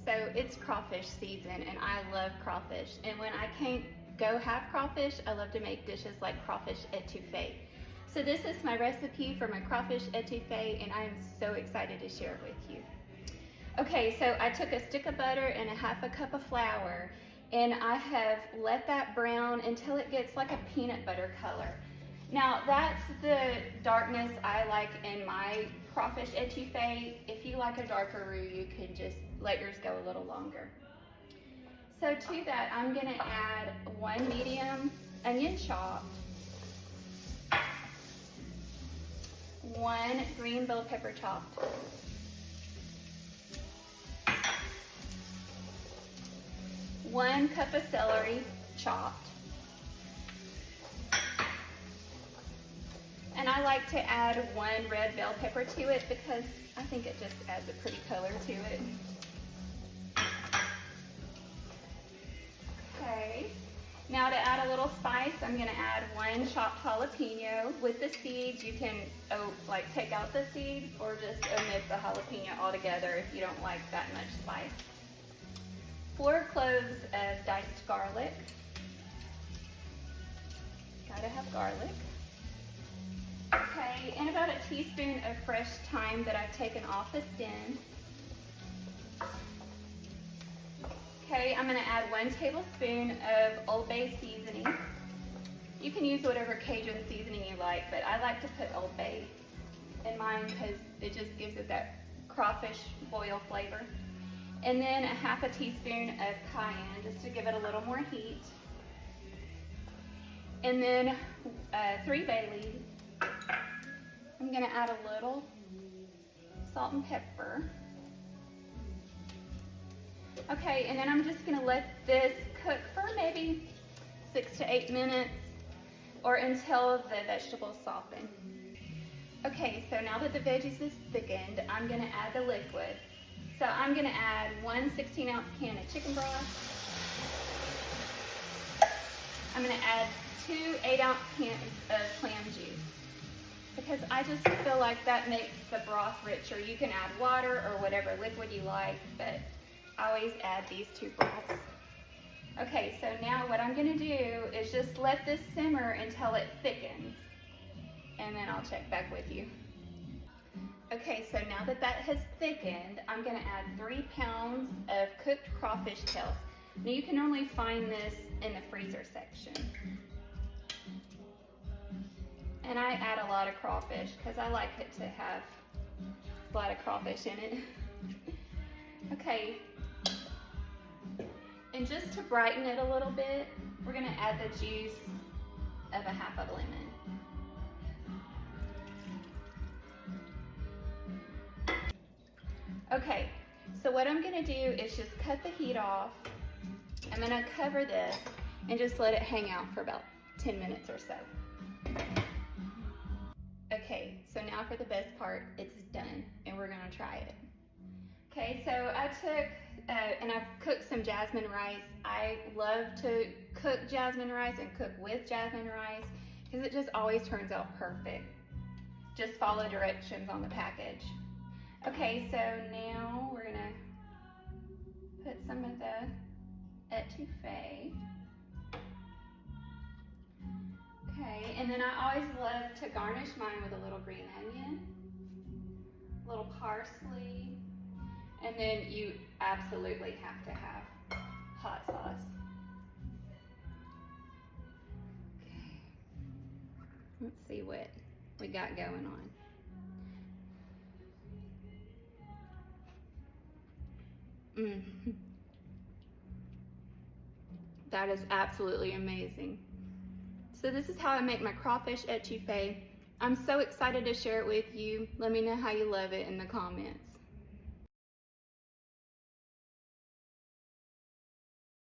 So it's crawfish season and I love crawfish. And when I can't go have crawfish, I love to make dishes like crawfish etouffee. So this is my recipe for my crawfish etouffee and I am so excited to share it with you. Okay, so I took a stick of butter and a half a cup of flour and I have let that brown until it gets like a peanut butter color. Now that's the darkness I like in my crawfish etouffee. If you like a darker roux, you can just let yours go a little longer. So to that, I'm gonna add 1 medium onion chopped, 1 green bell pepper chopped, 1 cup of celery chopped, and I like to add 1 red bell pepper to it because I think it just adds a pretty color to it. Okay, now to add a little spice, I'm gonna add 1 chopped jalapeno with the seeds. You can like take out the seeds or just omit the jalapeno altogether if you don't like that much spice. 4 cloves of diced garlic. Gotta have garlic. Okay, and about a teaspoon of fresh thyme that I've taken off the stem. Okay, I'm gonna add 1 tablespoon of Old Bay seasoning. You can use whatever Cajun seasoning you like, but I like to put Old Bay in mine because it just gives it that crawfish boil flavor. And then a half a teaspoon of cayenne just to give it a little more heat. And then 3 bay leaves. I'm gonna add a little salt and pepper. Okay, and then I'm just gonna let this cook for maybe 6 to 8 minutes or until the vegetables soften. Okay, so now that the veggies is thickened, I'm gonna add the liquid. So I'm gonna add 1 16-ounce can of chicken broth. I'm gonna add 2 8-ounce cans of clam juice because I just feel like that makes the broth richer. You can add water or whatever liquid you like, but I always add these 2 broths. Okay, so now what I'm gonna do is just let this simmer until it thickens, and then I'll check back with you. Okay, so now that that has thickened, I'm gonna add 3 pounds of cooked crawfish tails. Now you can normally find this in the freezer section. And I add a lot of crawfish because I like it to have a lot of crawfish in it. Okay, and just to brighten it a little bit, we're gonna add the juice of a half of a lemon. Okay, so what I'm gonna do is just cut the heat off. I'm gonna cover this and just let it hang out for about 10 minutes or so. Okay, so now for the best part, it's done and we're gonna try it. Okay, so I took, and I've cooked some jasmine rice. I love to cook jasmine rice and cook with jasmine rice because it just always turns out perfect. Just follow directions on the package. Okay, so now we're gonna put some of the etouffee. Okay, and then I always love to garnish mine with a little green onion, a little parsley, and then you absolutely have to have hot sauce. Okay, let's see what we got going on. That is absolutely amazing. So this is how I make my crawfish etouffee. I'm so excited to share it with you. Let me know how you love it in the comments.